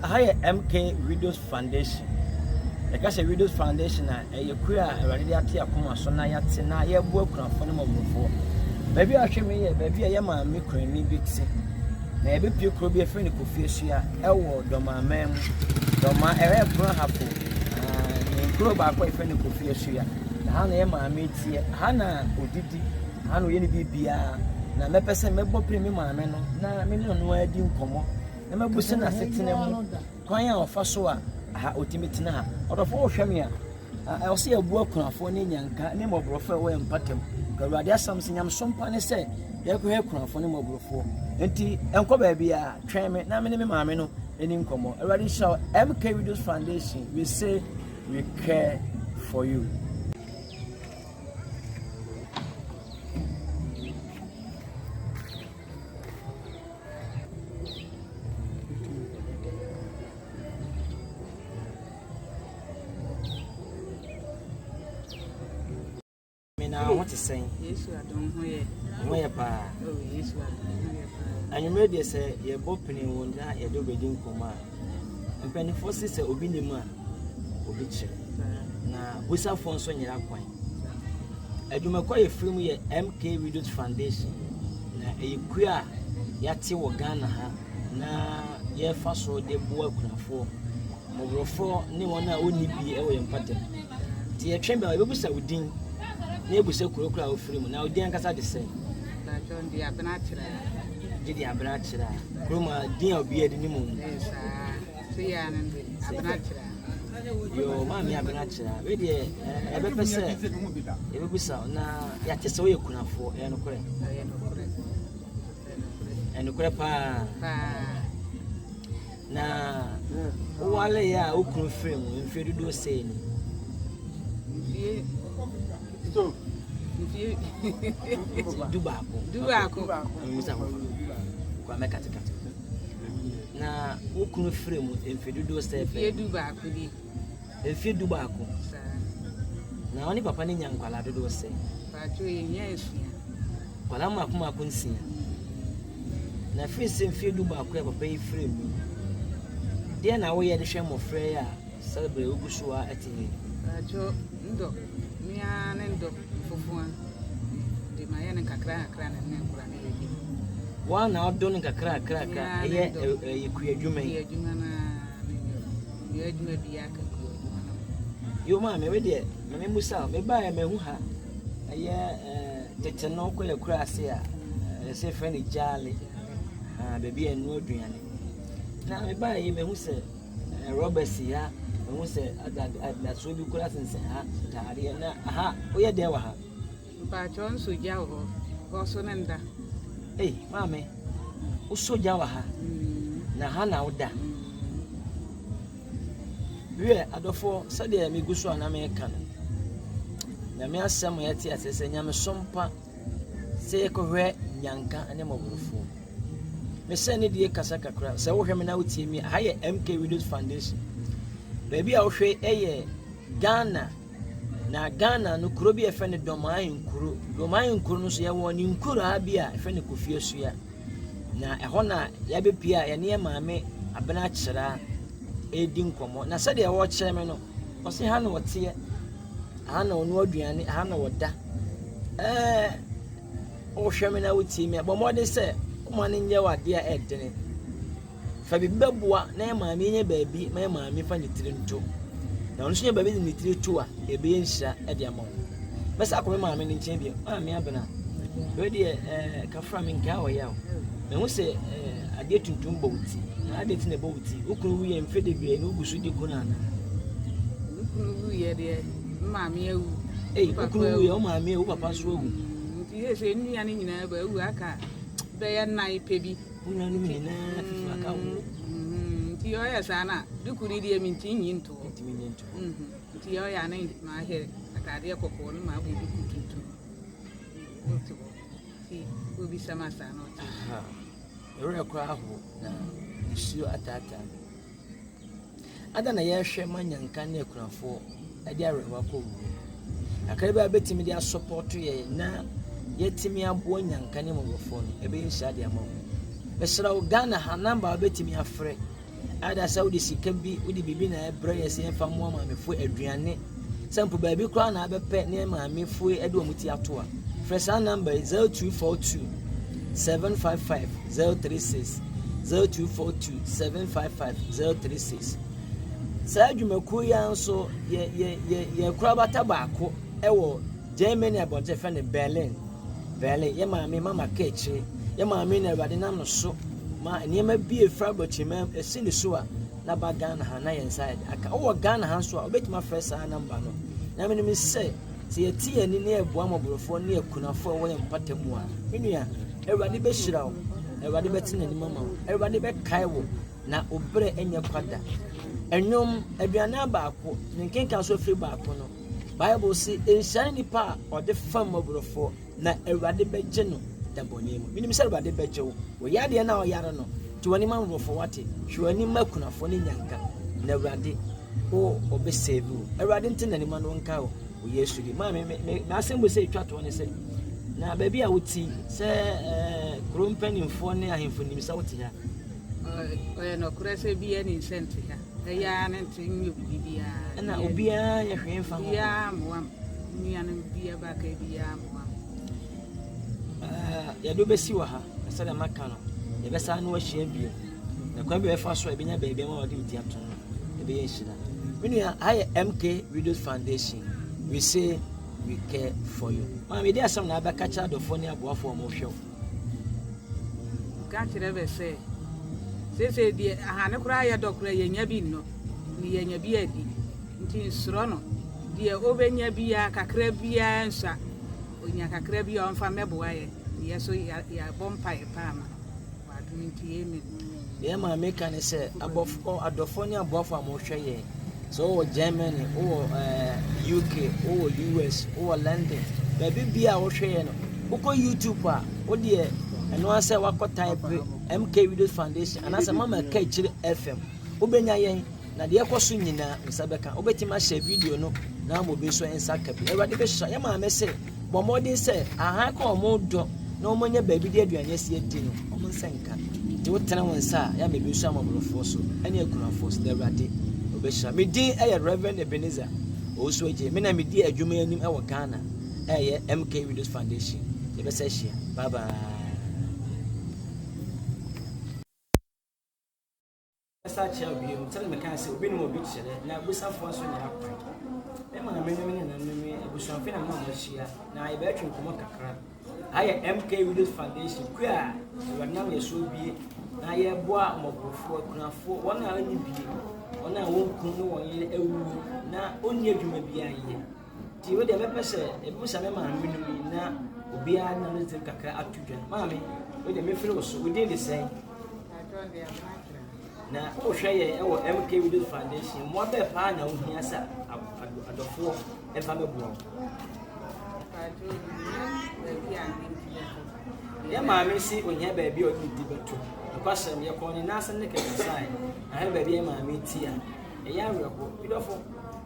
higher MK Widows Foundation. Like I say, Widows Foundation, you queer already at your comma, so now you're saying, you work on for before. Maybe I should me, maybe I am a micro and me big sick. Maybe you could be a friend of Fisia, Elwood, Doma Mem, Doma, a Brahapo, and grow back by friend of Fisia. Hana Emma meets here, Hana, Udidi, Hanu Yenny Bia, na me person me bo premium man, na me no no adi nkomo. Na me busa na setena mu. Kwan ya ofa so a ha ultimate na ha. Odofo wo hwame a I see abu akunafo ne nyanka ne mobrofo we empatem. Gawade asam senyam sompa ne se ye ko he kunafo ne mobrofo. Enti enko ba bia twen me na me ne me maame no eni nkomo. Awade show MK Widows Foundation. We say we care for you. Now, what is saying? Yes, I don't know. Where pa? Oh, yes, I and you made you say, you're opening one that you do wedding command. And penny for sister Obinima, Obiche. Now, we saw for so near point. I do my quite a film here, MK Widows Foundation. Now, a queer Yati Wagana, now, ye first road de book for over 4, no one only be away and pattern. The chamber I will say within. Nebu se kurokura ofirimu na odi ankasa de se na John di abenachira di abenachira kroma din obi edi nimu yes se ya nan abenachira yo ma mi abenachira we de ebe pese ebe busa na ya tese we kunafo e no kore pa na wale ya okunu firimu mfe dudu se ni so Dubako. Kwa meka tikati. Na okunu fremu emfedudo sefe. Ye Dubako di. Efi Dubako. Sa. Na oni papa ni nyankwala dodo se. Pa cho ye nya esia. Kwala mu akuma akunsia. Na fi se mfi Dubako ya papa yi fremu. Dia na wo ye de hwe mofre ya celebrate ogusuwa etini. Pa cho ndo. Mia nendo fufuan. Di maya nen kakra na nkura na yebi. Wa na odon kakra ye kuadwuma yi. Adwuma na ye adwuma bi aka ku. Yo ma me we de me musa me ba ya mehu ha. Ye tete no ko le kura ase a se friend jale. Baby enu aduane. Na me ba ye mehu se Robert ya mehu se ada so bi kura sense ha tare na aha oye de wa ha. Pa chon soja ho so nenda mame o soja wa ha na ha na oda we adofo sade me gusu ana me kan na me asem yeti asese nyame sompa se ko hwe nyanka ane mobrofo me se ne die kasa kakra se wo hwe me na utie mi ha ye MK Widows Foundation baby a wo hwe Ghana na Ghana no kuro bi efe ne domain kuro no so ye woni nkuro abia efe ne Kofie Sua na eho na ya be pia ye ne maame abena kyera edi nkomo na sade wo kyere me no o se ha na wote ha na onu aduane ha na woda o hwe me na wuti me bo mode se o ne nye wade a edene fa bi beboa na maame nye baabi ma maame fa ne tirinto na onu sunya baby ni tire tu a ebe yenhia e de amon besa akome maame ni nchen bi maame abena we de kafra mi nka wo ya me hu se ade tuntum bawuti na ade tine bawuti okuru wi em fede bi na ogusu di kunana okuru wi ye de maame awu okuru wi o maame o papa so awu nti ye se nnu ya ni nyina ba awu aka be ya nai pebi una nu mi na fifa ka wo nti yo ya sana dukuri di emi nti nyinto nti yo ya na ma he akade kokko no ma bu dukututu nti ti obi sama sana o ti ere kwa ho na issue atata ada na ye hwe manyanka na ekurafo ade arewa ko wu akare ba betimi dia support ye na yetimi abo nyanka ne mogofo no ebe yin shade amawo besra Ghana ha number betimi afre ada sa wodi sika bi wodi bibi na ebre yesi emfa mo maamefo aduane sample baabi kra na abepe ne maamefo e de omuti ato a fresh number 0242 755 036 0242 755 036 sa adwumakuo ya nso ye kra bata baako ewo Germany abonte fe ne Berlin ye maame mama keche ye maame na Awurade nam no so ma niema bi efra bochima esi ne so a na ba Ghana ha na ye inside aka o Ghana ha so a obetima fresh number no na me no se yeti ani na eboa moborofo na ekunafo wo ye mpatamu a menua Awurade be hyira wo Awurade be tena ni mama wo Awurade be kai wo na obre enye kwada enyom aduana baako ne nkenka so free baako no Bible say enhyane nipa a ode fam moborofo na Awurade be gye no da bonemu minim se Awurade be gye wo yade na o yare no ti wani ma moborofo wate hwani makunafo ne nyanka na Awurade o obe save wo Awurade ntena ni ma no nka wo Yesu di ma me asembo se twato ne se na baabi a wuti se krompanimfo ne ahemfo nim sa wuti ha no kurase bi ani sente ha ya na ntinyu bibia na obia ye hwemfa ho ya moam nya na bibia ba ka bibia moam ya do besi wa ha se da maka no ye besa na wahia bio na kwa bi efa so ebenya baabi ma wode wuti ato e be ye hira menua ha MK Videos Foundation. We say we care for you. Mama, there are some na ba catch the phone abo for mo hwe. Ka kire be say di aha ne kura ya dokura ye nya bi no. Ni ye nya bi adi. Nti suro no. Di obenya bi ya kakra bi ya nsa. Onya kakra bi on fa meboa ye. Ye so ya bompa e pa ma. Wa du nti emi. Ye ma make an say abofo adofo ne abo for mo hwe ye. So Germany or UK or US or London baby bia wo hwe no uko YouTube a wo de eno ase wako type MK Videos Foundation and as a mama ka chire FM obenya yen na de ekoso nyina nsabeka obetima share video no na mo be so ensa kabi Ewade be hya ma me se bo modin se aha ka o mo do na o monya baby de aduane se edi no o mo nsenka de wo tena wonsa ya me be so amamrofo so ene akunafo so Ewade me din Reverend Ebenezer also je me na me di adwuma anim e wo Ghana MK Videos Foundation ye be se hia bye bye asa chia bi mo tell me kan say obi no mo bi chere na busafo so nya akwa e ma na me na me abusuafo na ma mo hia na ye be atwe nkomo kakra MK Videos Foundation kwa e na me so bi na ye boa mobrofo kunafo wona anyi bi ona won kunu won ye ewu na onni adwuma bia ye ti we de me pese e busa me ma menum na obi a na no kakra atudwa maame we de me feel so we dey the same na o hwe ye e wo MK Videos Foundation mo be pa na wo hia sa adofo e fa me buo ya maame si ohia ba bi o di beto kwasem ye ko ni nasa ne kekasai ahe ba bi maame ti a e ya wereko bidofo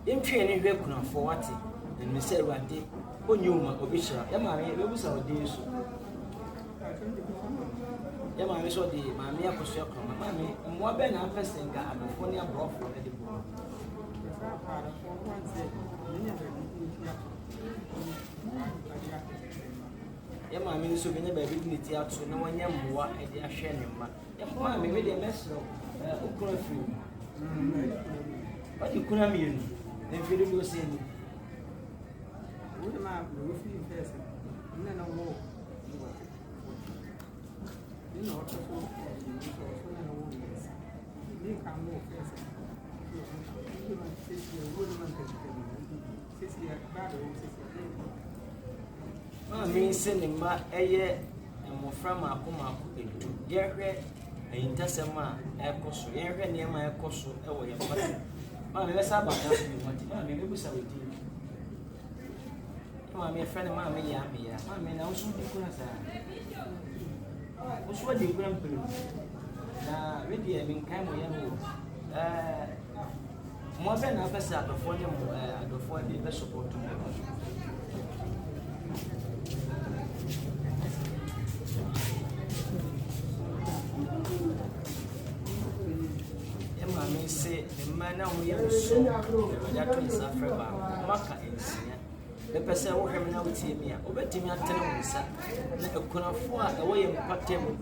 yentwe ne hwe kunafo wate ne se Awurade onyuma obi hira ya maame be busa odi so ya maame so di maame akoso akoma maame mo be na apesenga adofo ne abrofo e de bo ya maame so benya ba bi ni ti ato na wanya mmoa e de ahwe ne ma ya maame me de mesro okura fi odi kuna mi yenu e fi do se ni wo de ma wo fi fese na na wo ni no to so na wo ni ka mo fese ni ma fese wo de ma fese ya ba do fese me se ne ma eye emofra maako edu ye hwe ayintasema ekoso ye hwe ne ma ekoso ewo ye pata ma me besa ba ka so bi mati ma me be busa wedi ma me friend ma me ya ma me na usu di kuna sa usu di kuna mpelu na wedi e min kai mo ya no mo be na pesa adofo ne mo adofo de be support mo maame say the man now we are so that to suffer ba maka ensia the person wo hwem na wotie mi a obetimi atene wo nsa na ekunafo a ewo ye mpatem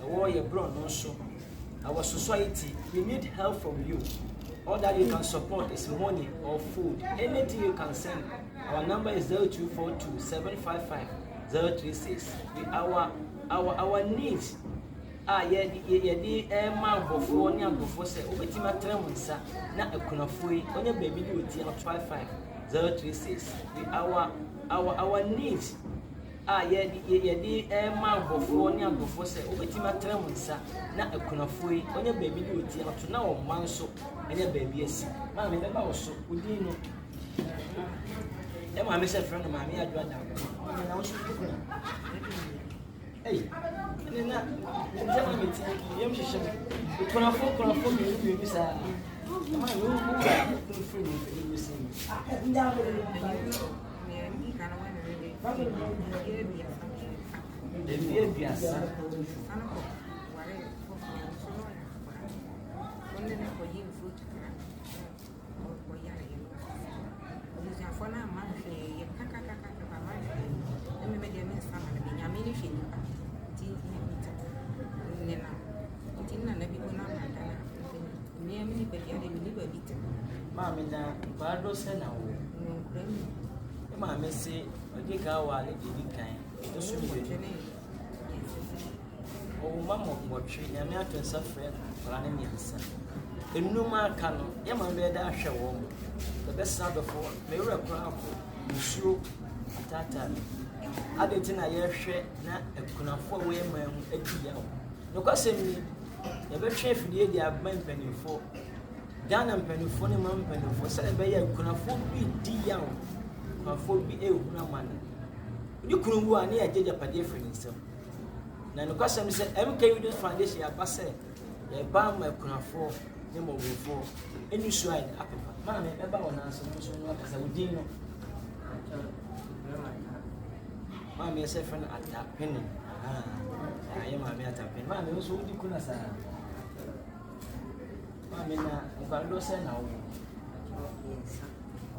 ewo ye bro no so our society we need help from you. All that you can support is money or food. Anything you can send. Our number is 0242 755 036. Our needs are ye ma bofo ni agofo se obetima tremunsa na ekunafoi onye baby ni oti 55 036. Our needs ye ma bofo ni agofo se obetima tremunsa na ekunafoi onye baby ni oti ato na o manso enye baby esi ma me beba wo so udi no e ma me se friend ma me adwa da na wo so kuna ei na njema meti yem hihye kunafo mi bisa ma me wo ku free mi bisa nda Mami na bado sana wo. Mami se odika wa le dikan. To so mi. O mama motwe na me ato safre para ne miensa. Enuma aka no ye ma be da hwe wo. The best sound of all. Me wura kura ko nsuo atata. Adeti na ye hwe na ekunafo wo ye ma hu agiya wo. No kwasem ni ye be hwe fidie dia ban panifo. Ghana mpanifo ne ma mpanifo sɛ ebe ya kunafo bi di ya wo kunafo bi ehuna mane ni kunu a ne ya jeje pade firi nsɛm na no kwasɛm sɛ MK Videos Foundation ya ba sɛ ya ba ma kunafo ne mo wofo eni suai apepa ma me eba wona so so no akasa wodi no ma me sɛ fɛn atapene ya ma me atapene ma me so wodi kuna sa Mami na mbalo se na wo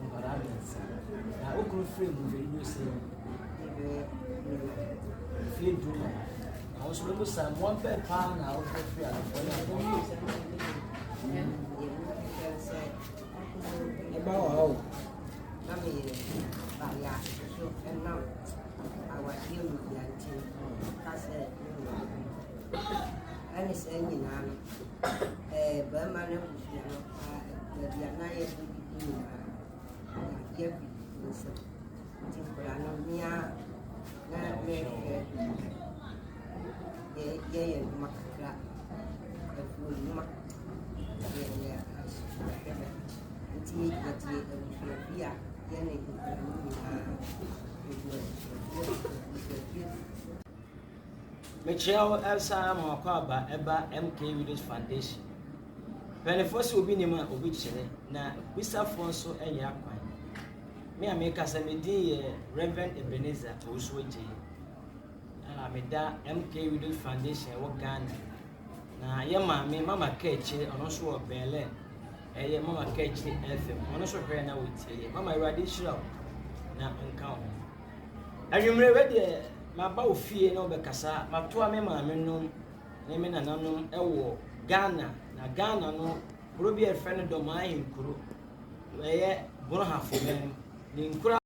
mbara mensa na okuru frame video se free do na wo so lo sa mo pe pa na wo free ala ko na ko e ba wa o na me ba ya so and now our deal with the anti kase ani se nyina no ba ma na busia no na dia na ye bi na ye bi so ti kula no mia na me ye makra e fu ma ye ti bia ye ne ku Michelle Elsa Makwaba eba MK Videos Foundation. Penefo obi nima obi kyere na bisafo nso eye akwan. Me ameka se medi ye Reverend Ebenezer Osuoje. Na meda MK Videos Foundation wo Ghana. Na ye maame mama Kechi ono so wo Bele. Eye mama Kechi FM. Ono so hwe na wotie. Mama Irade Shira na nka ho. Adwumre we de maba ofie na obekasa matoa me maame no ne me nananom ewo Ghana na Ghana no kuro bi e fe no do ma ayin kuro eye boro hafo men ni nkura